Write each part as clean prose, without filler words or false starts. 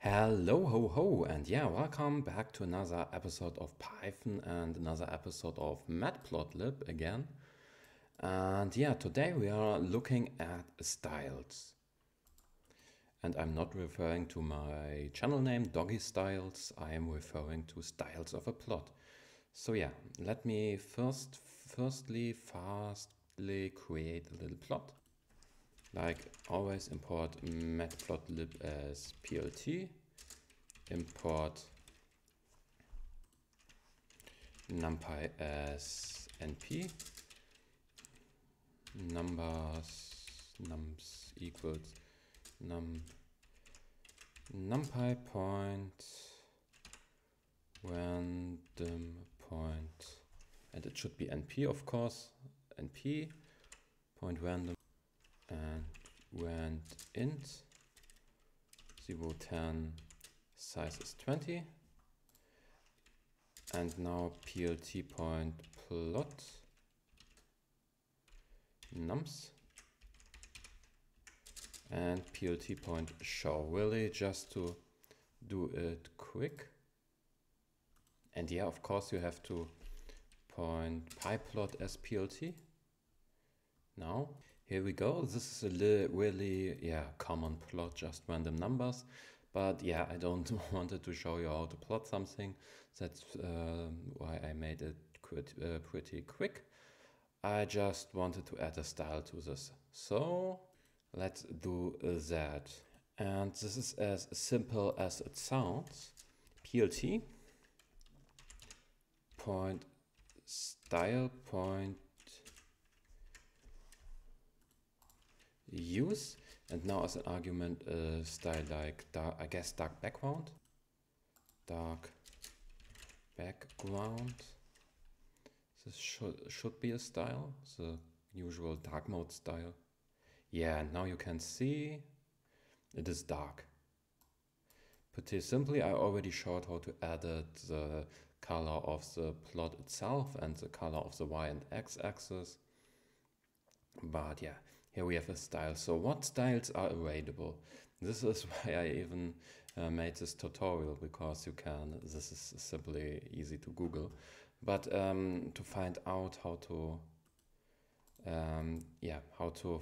Hello, ho, ho, and yeah, welcome back to another episode of Python and another episode of Matplotlib again. And yeah, today we are looking at styles. And I'm not referring to my channel name, Doggy Styles, I am referring to styles of a plot. So yeah, let me fastly create a little plot. Like always, import matplotlib as plt, import numpy as np, nums equals numpy point random point, and it should be np, of course, np point random and rand int 0, 10, size is 20, and now plt point plot nums and plt point show, really just to do it quick. And yeah, of course you have to point pyplot as plt. Now here we go. This is a really common plot, just random numbers. But yeah, I don't wanted to show you how to plot something. That's why I made it pretty quick. I just wanted to add a style to this. So let's do that. And this is as simple as it sounds. plt point style point use, and now as an argument style like dark, I guess dark background. This should be a style, the usual dark mode style. Yeah, and now you can see it is dark. Pretty simply, I already showed how to edit the color of the plot itself and the color of the y and x axis. But yeah, here we have a style. So what styles are available? This is why I even made this tutorial, because you can, this is simply easy to Google. But to find out how to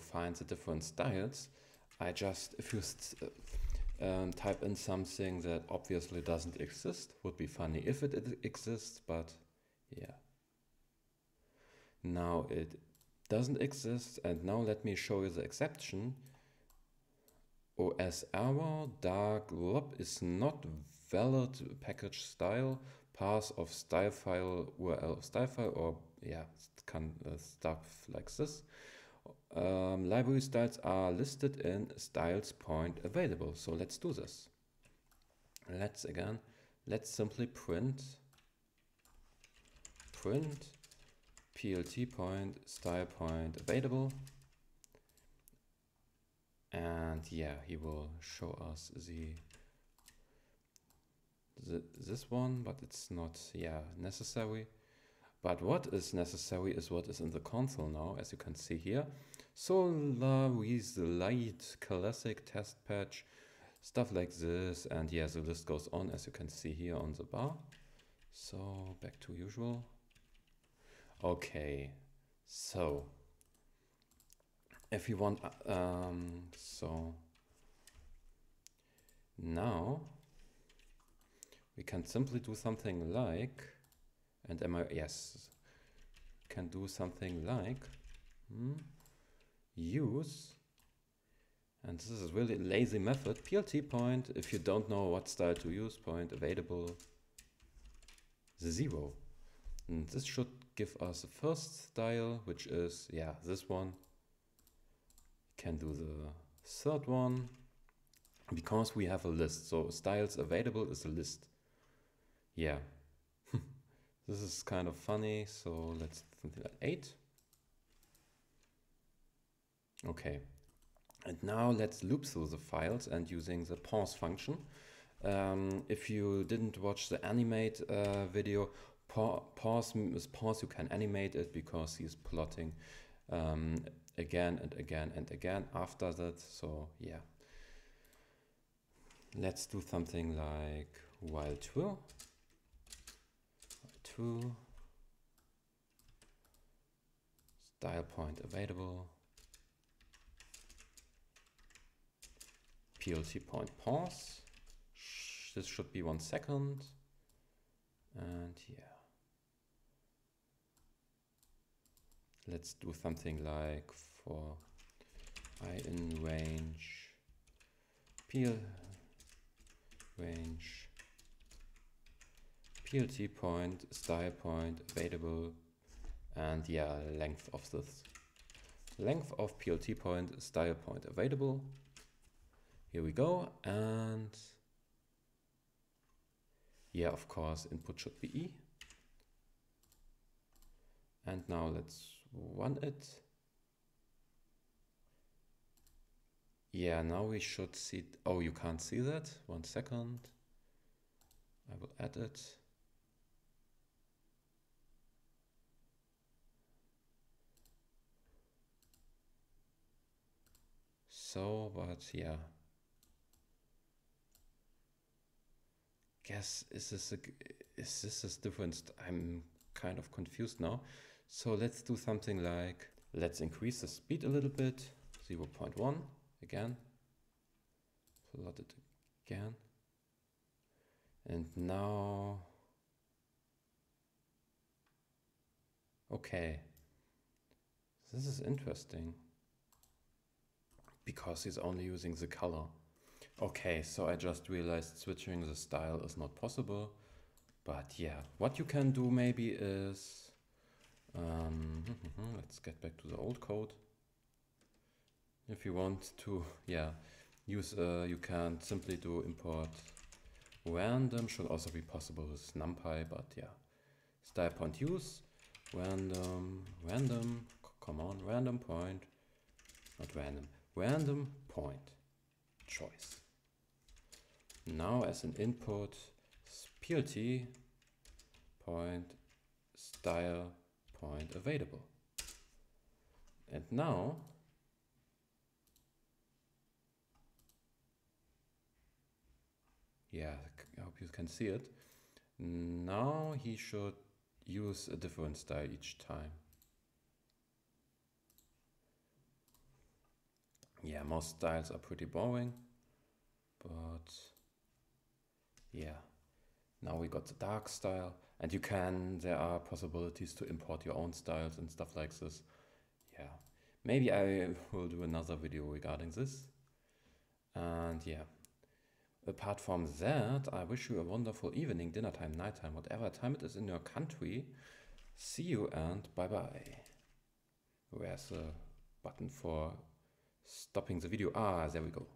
find the different styles, I just, if you type in something that obviously doesn't exist, would be funny if it exists, but yeah. Now it doesn't exist, and now let me show you the exception. OS error dark lob is not valid package style, path of style file, URL of style file, or yeah, stuff like this. Library styles are listed in styles point available. So let's do this. Let's simply print plt point style point available, and yeah, he will show us this one, but it's not necessary. But what is necessary is what is in the console now, as you can see here. SolarWizLite classic test patch, stuff like this, and yeah, the list goes on, as you can see here on the bar. So back to usual. Okay, so if you want, so now we can simply do something like, and can do something like use, and this is really a lazy method, plt point, if you don't know what style to use, point available 0. And this should give us the first style, which is, this one. Can do the third one, because we have a list. So styles available is a list. Yeah. This is kind of funny, so let's do something like 8. Okay. And now let's loop through the files and using the pause function. If you didn't watch the animate video, pause you can animate it, because he's plotting again and again and again after that. So yeah. Let's do something like while true, style point available, PLT point pause. This should be 1 second. And yeah, let's do something like for I in range, PLT point, style point available, and yeah, length of this. Length of PLT point, style point available. Here we go, and yeah, of course, input should be E. And now let's run it. Yeah, now we should see, oh, you can't see that. 1 second. I will add it. So, but yeah. Guess, is this different? I'm kind of confused now. So let's do something like, let's increase the speed a little bit. 0.1 again. Plot it again. And now, okay. This is interesting because he's only using the color. Okay, so I just realized switching the style is not possible. But yeah, what you can do maybe is, let's get back to the old code. If you want to, yeah, use, you can simply do import random, should also be possible with NumPy, but yeah. Style point use, random, come on, random point, not random, random point choice. Now as an input, PLT point, style point available. And now, yeah, I hope you can see it. Now he should use a different style each time. Yeah, most styles are pretty boring, but yeah. Now we got the dark style, and you can, there are possibilities to import your own styles and stuff like this. Yeah, maybe I will do another video regarding this. And yeah, apart from that, I wish you a wonderful evening, dinner time, nighttime, whatever time it is in your country. See you and bye bye. Where's the button for stopping the video? Ah, there we go.